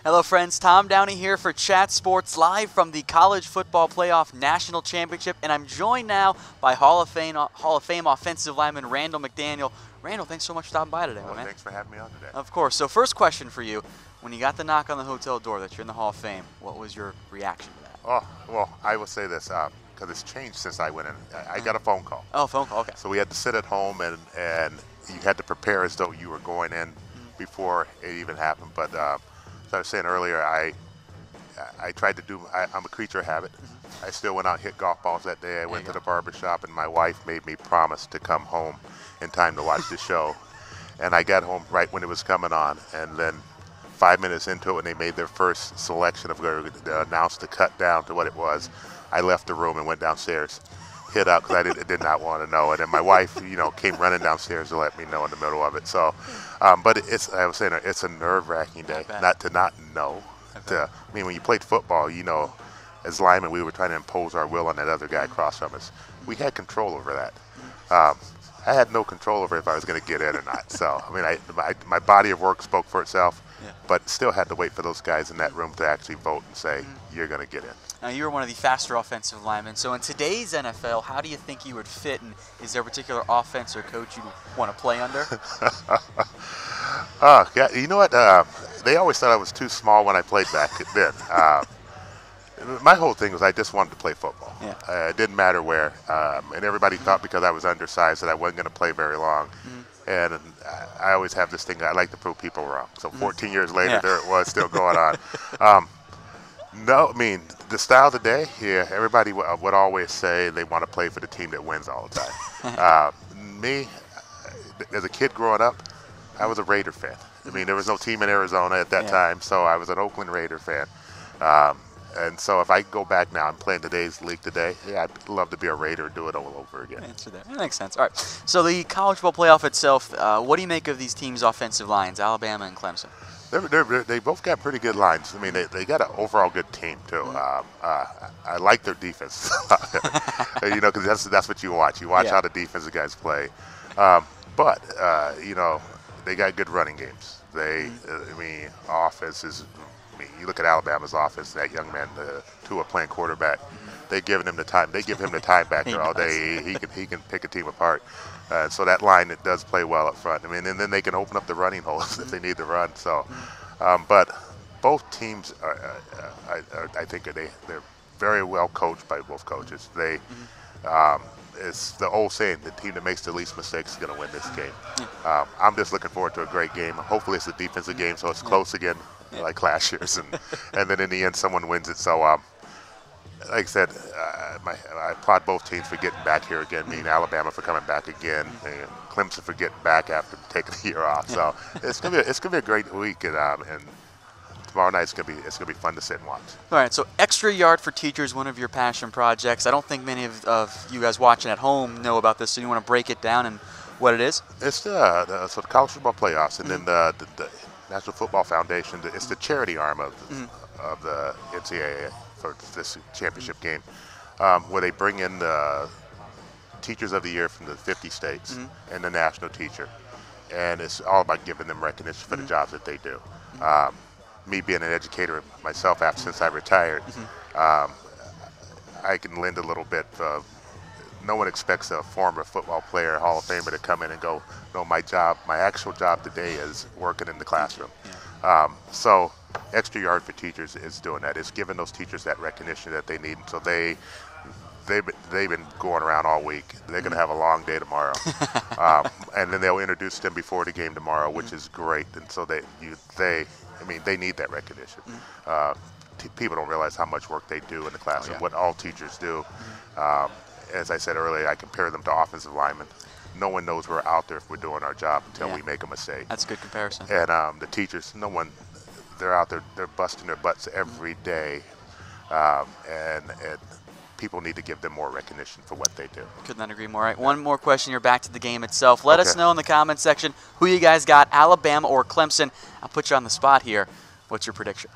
Hello friends, Tom Downey here for Chat Sports live from the College Football Playoff National Championship, and I'm joined now by Hall of Fame offensive lineman Randall McDaniel. Randall, thanks so much for stopping by today, man. Thanks for having me on today. Of course. So first question for you, when you got the knock on the hotel door that you're in the Hall of Fame, what was your reaction to that? Oh, well, I will say this, because it's changed since I went in. I got a phone call. Oh, phone call, okay. So we had to sit at home, and you had to prepare as though you were going in before it even happened. But as I was saying earlier, I tried to do, I'm a creature of habit. I still went out and hit golf balls that day. I went to the barber shop, and my wife made me promise to come home in time to watch the show. And I got home right when it was coming on, and then 5 minutes into it, when they made their first selection of to announce the cut down to what it was, I left the room and went downstairs, hid out because I did not want to know. And then my wife, came running downstairs to let me know in the middle of it. So, but I was saying, it's a nerve-wracking day not know. When you played football, as linemen, we were trying to impose our will on that other guy across from us. We had control over that. I had no control over if I was going to get in or not. So, my body of work spoke for itself, but still had to wait for those guys in that room to actually vote and say, you're going to get in. Now, you were one of the faster offensive linemen. So in today's NFL, how do you think you would fit, and is there a particular offense or coach you want to play under? Yeah, you know what? They always thought I was too small when I played back then. My whole thing was I just wanted to play football. It didn't matter where. And everybody thought because I was undersized that I wasn't going to play very long. And I always have this thing, I like to prove people wrong. So 14 years later, there it was, still going on. No, the style of the day, everybody would always say they want to play for the team that wins all the time. Me, as a kid growing up, I was a Raider fan. There was no team in Arizona at that time, so I was an Oakland Raider fan. And so if I go back now and play in today's league today, I'd love to be a Raider and do it all over again. Answer that. That makes sense. All right. So the college football playoff itself, what do you make of these teams' offensive lines, Alabama and Clemson? They both got pretty good lines. They got an overall good team too. I like their defense, because that's what you watch. You watch how the defensive guys play. But they got good running games. Offense is. You look at Alabama's offense. That young man, Tua, playing quarterback. They give him the time. They give him the time back there all day. He can pick a team apart. So that line, it does play well up front. And then they can open up the running holes if they need to run. So, but both teams, I think they're very well coached by both coaches. It's the old saying: the team that makes the least mistakes is going to win this game. I'm just looking forward to a great game. Hopefully, it's a defensive game, so it's close again, like last year's, and then in the end, someone wins it. So, like I said, I applaud both teams for getting back here again. Alabama for coming back again, and Clemson for getting back after taking a year off. So it's gonna be a great week, and tomorrow night it's gonna be fun to sit and watch. All right. So Extra Yard for Teachers, one of your passion projects. I don't think many of you guys watching at home know about this. So you want to break it down and what it is? It's the college football playoffs, and then the National Football Foundation. It's the charity arm of the NCAA for this championship game, where they bring in the Teachers of the Year from the 50 states and the national teacher. And it's all about giving them recognition for the jobs that they do. Me being an educator myself, since I retired, I can lend a little bit. No one expects a former football player, Hall of Famer, to come in and go, no, my actual job today is working in the classroom. So Extra Yard for Teachers is doing that. It's giving those teachers that recognition that they need. So they've been going around all week. They're going to have a long day tomorrow. And then they'll introduce them before the game tomorrow, which is great. And so they need that recognition. People don't realize how much work they do in the classroom, what all teachers do. As I said earlier, I compare them to offensive linemen. No one knows we're out there if we're doing our job until we make a mistake. That's a good comparison. And the teachers, they're out there, they're busting their butts every day. And people need to give them more recognition for what they do. Could not agree more. All right, one more question. You're back to the game itself. Let us know in the comments section who you guys got, Alabama or Clemson. I'll put you on the spot here. What's your prediction?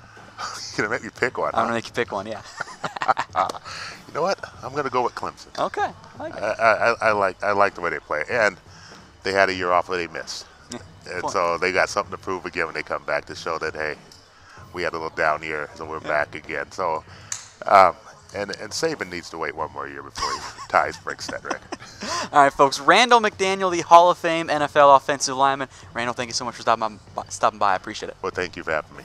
You're going to make me pick one, I'm going to make you pick one, yeah. You know what? I'm going to go with Clemson. Okay. I like it. I like the way they play. And they had a year off where they missed. And so they got something to prove again when they come back to show that, hey, we had a little down year, so we're back again. So, and Saban needs to wait one more year before he breaks that record. All right, folks. Randall McDaniel, the Hall of Fame NFL offensive lineman. Randall, thank you so much for stopping by. I appreciate it. Well, thank you for having me.